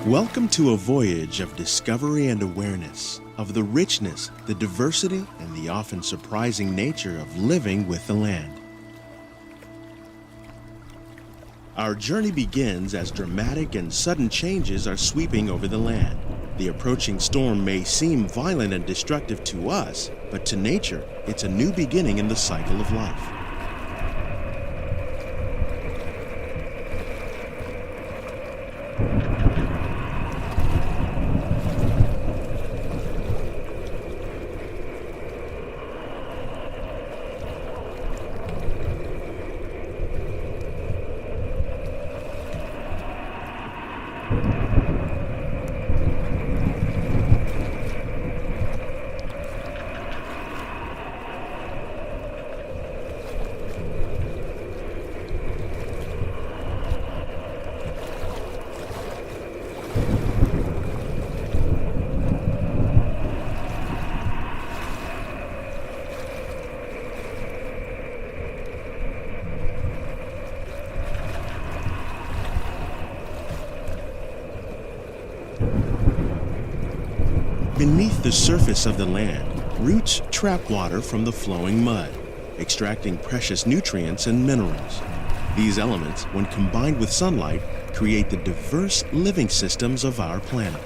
Welcome to a voyage of discovery and awareness of the richness, the diversity, and the often surprising nature of living with the land. Our journey begins as dramatic and sudden changes are sweeping over the land. The approaching storm may seem violent and destructive to us, but to nature, it's a new beginning in the cycle of life. Beneath the surface of the land, roots trap water from the flowing mud, extracting precious nutrients and minerals. These elements, when combined with sunlight, create the diverse living systems of our planet.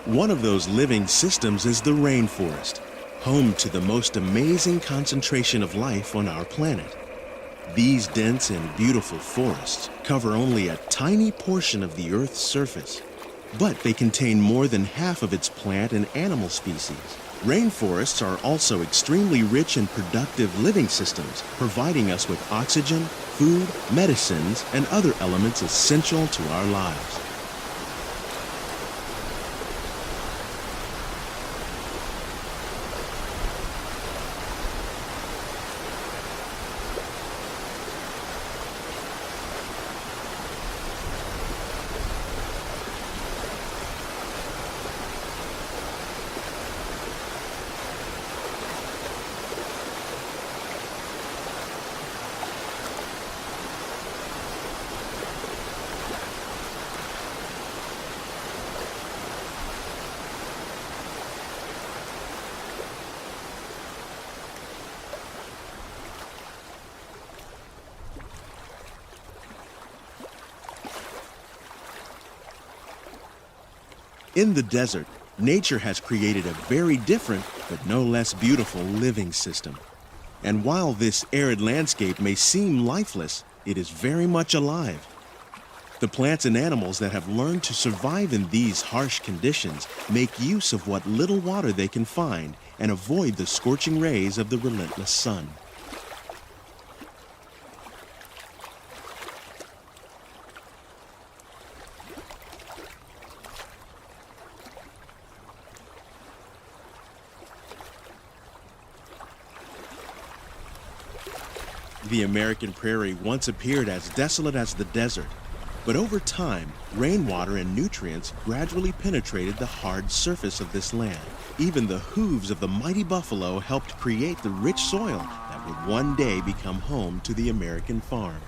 One of those living systems is the rainforest, home to the most amazing concentration of life on our planet. These dense and beautiful forests cover only a tiny portion of the Earth's surface, but they contain more than half of its plant and animal species. Rainforests are also extremely rich and productive living systems, providing us with oxygen, food, medicines, and other elements essential to our lives. In the desert, nature has created a very different, but no less beautiful living system. And while this arid landscape may seem lifeless, it is very much alive. The plants and animals that have learned to survive in these harsh conditions make use of what little water they can find and avoid the scorching rays of the relentless sun. The American prairie once appeared as desolate as the desert, but over time, rainwater and nutrients gradually penetrated the hard surface of this land. Even the hooves of the mighty buffalo helped create the rich soil that would one day become home to the American farm.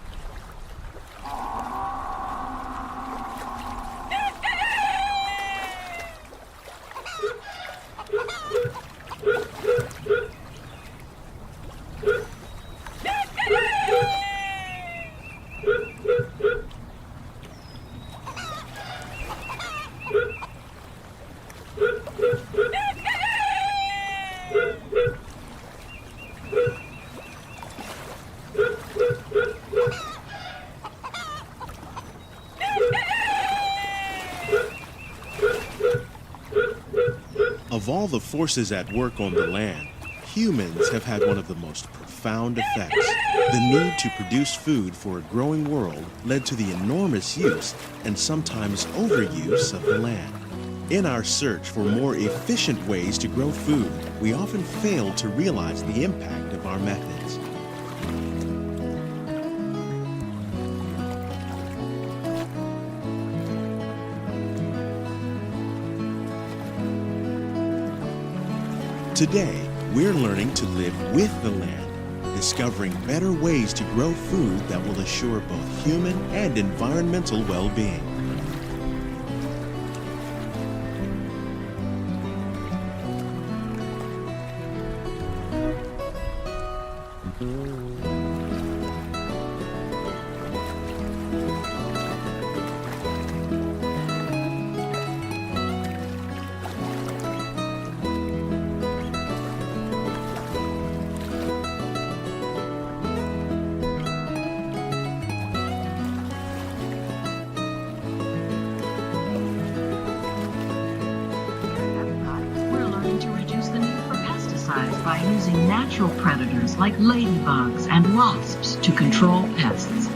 Of all the forces at work on the land, humans have had one of the most profound effects. The need to produce food for a growing world led to the enormous use and sometimes overuse of the land. In our search for more efficient ways to grow food, we often fail to realize the impact of our methods. Today, we're learning to live with the land, discovering better ways to grow food that will assure both human and environmental well-being. By using natural predators like ladybugs and wasps to control pests.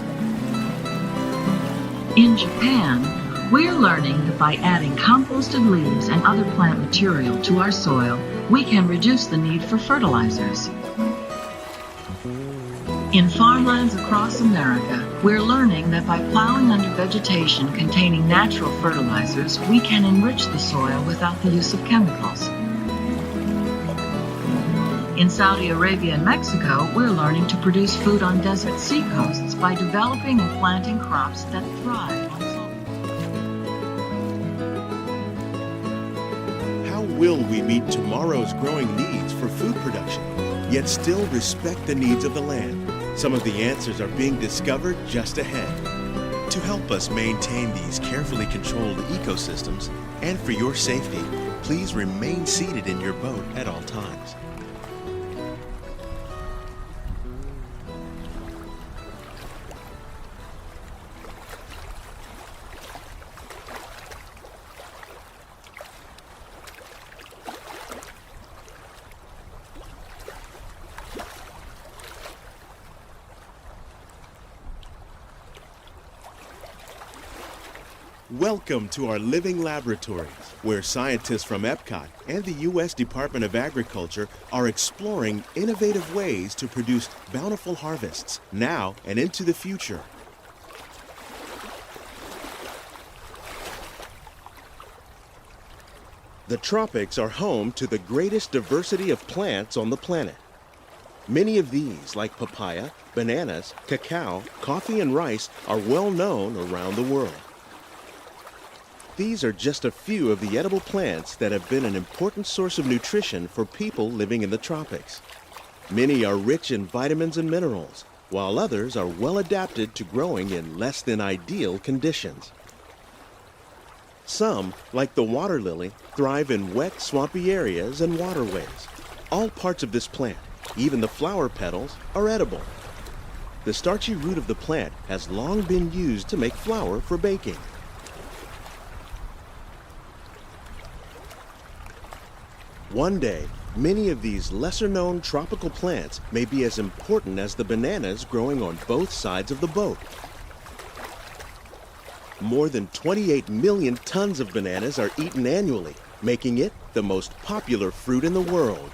In Japan, we're learning that by adding composted leaves and other plant material to our soil, we can reduce the need for fertilizers. In farmlands across America, we're learning that by plowing under vegetation containing natural fertilizers, we can enrich the soil without the use of chemicals. In Saudi Arabia and Mexico, we're learning to produce food on desert seacoasts by developing and planting crops that thrive on salt. How will we meet tomorrow's growing needs for food production, yet still respect the needs of the land? Some of the answers are being discovered just ahead. To help us maintain these carefully controlled ecosystems, and for your safety, please remain seated in your boat at all times. Welcome to our living laboratories, where scientists from Epcot and the U.S. Department of Agriculture are exploring innovative ways to produce bountiful harvests now and into the future. The tropics are home to the greatest diversity of plants on the planet. Many of these, like papaya, bananas, cacao, coffee, and rice, are well known around the world. These are just a few of the edible plants that have been an important source of nutrition for people living in the tropics. Many are rich in vitamins and minerals, while others are well adapted to growing in less than ideal conditions. Some, like the water lily, thrive in wet, swampy areas and waterways. All parts of this plant, even the flower petals, are edible. The starchy root of the plant has long been used to make flour for baking. One day, many of these lesser-known tropical plants may be as important as the bananas growing on both sides of the boat. More than 28 million tons of bananas are eaten annually, making it the most popular fruit in the world.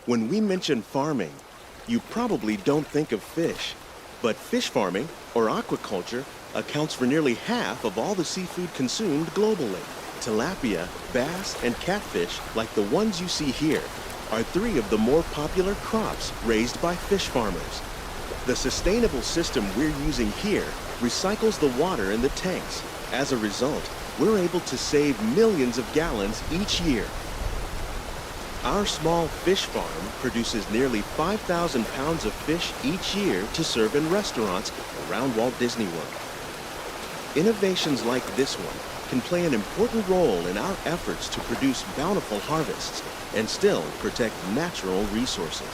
When we mention farming, you probably don't think of fish. But fish farming, or aquaculture, accounts for nearly half of all the seafood consumed globally. tilapia, bass, and catfish like the ones you see here are three of the more popular crops raised by fish farmers. The sustainable system we're using here recycles the water in the tanks. As a result, we're able to save millions of gallons each year. Our small fish farm produces nearly 5,000 pounds of fish each year to serve in restaurants around Walt Disney World. Innovations like this one can play an important role in our efforts to produce bountiful harvests and still protect natural resources.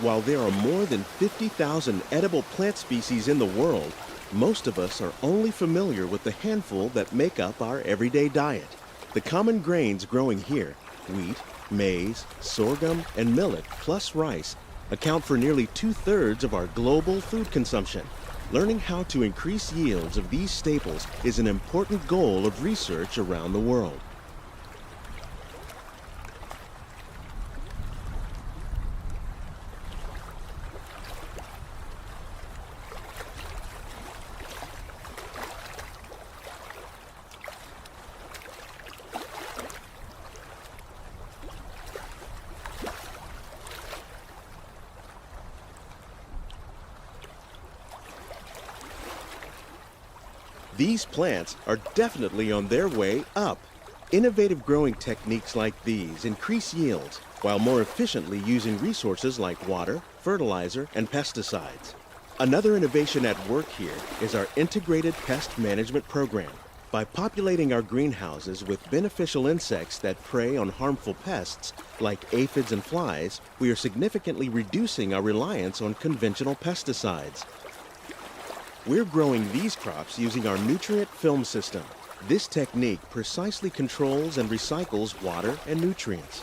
While there are more than 50,000 edible plant species in the world, most of us are only familiar with the handful that make up our everyday diet. The common grains growing here, wheat, maize, sorghum, and millet, plus rice, account for nearly 2/3 of our global food consumption. Learning how to increase yields of these staples is an important goal of research around the world. These plants are definitely on their way up. Innovative growing techniques like these increase yields while more efficiently using resources like water, fertilizer, and pesticides. Another innovation at work here is our integrated pest management program. By populating our greenhouses with beneficial insects that prey on harmful pests like aphids and flies, we are significantly reducing our reliance on conventional pesticides. We're growing these crops using our nutrient film system. This technique precisely controls and recycles water and nutrients.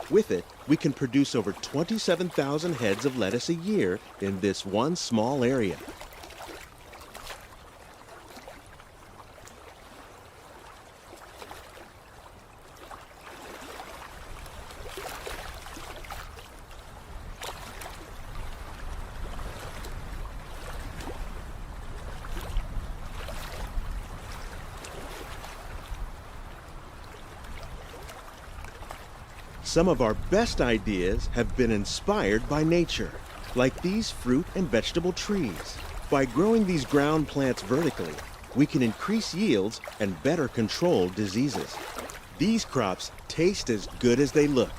With it, we can produce over 27,000 heads of lettuce a year in this one small area. Some of our best ideas have been inspired by nature, like these fruit and vegetable trees. By growing these ground plants vertically, we can increase yields and better control diseases. These crops taste as good as they look.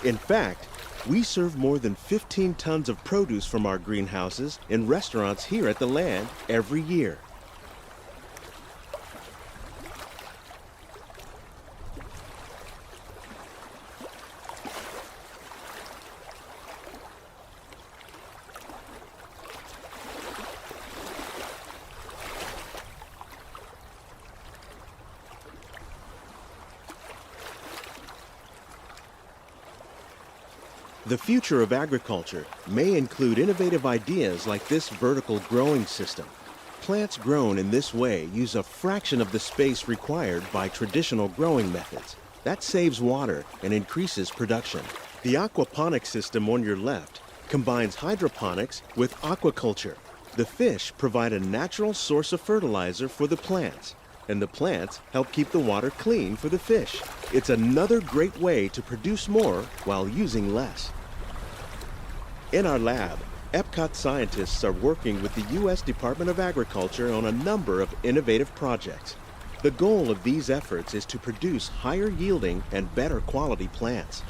In fact, we serve more than 15 tons of produce from our greenhouses in restaurants here at the Land every year. The future of agriculture may include innovative ideas like this vertical growing system. Plants grown in this way use a fraction of the space required by traditional growing methods. That saves water and increases production. The aquaponics system on your left combines hydroponics with aquaculture. The fish provide a natural source of fertilizer for the plants, and the plants help keep the water clean for the fish. It's another great way to produce more while using less. In our lab, Epcot scientists are working with the U.S. Department of Agriculture on a number of innovative projects. The goal of these efforts is to produce higher yielding and better quality plants.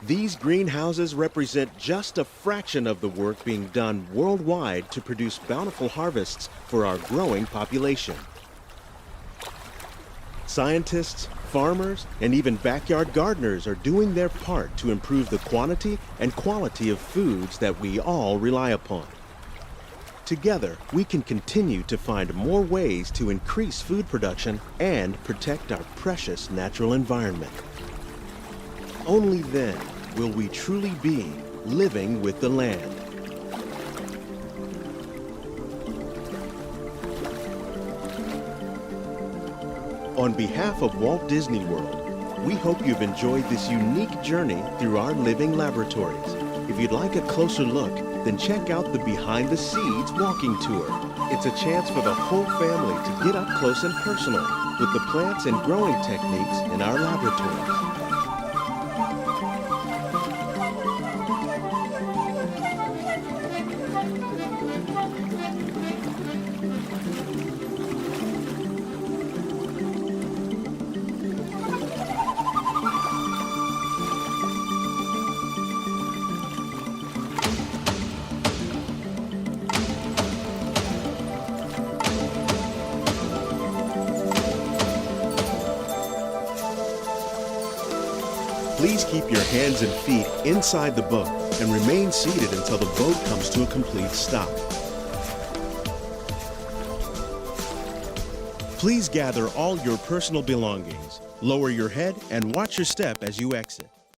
These greenhouses represent just a fraction of the work being done worldwide to produce bountiful harvests for our growing population. Scientists, farmers, and even backyard gardeners are doing their part to improve the quantity and quality of foods that we all rely upon. Together, we can continue to find more ways to increase food production and protect our precious natural environment. Only then will we truly be living with the land. On behalf of Walt Disney World, we hope you've enjoyed this unique journey through our living laboratories. If you'd like a closer look, then check out the Behind the Seeds walking tour. It's a chance for the whole family to get up close and personal with the plants and growing techniques in our laboratories. Please keep your hands and feet inside the boat and remain seated until the boat comes to a complete stop. Please gather all your personal belongings, lower your head, and watch your step as you exit.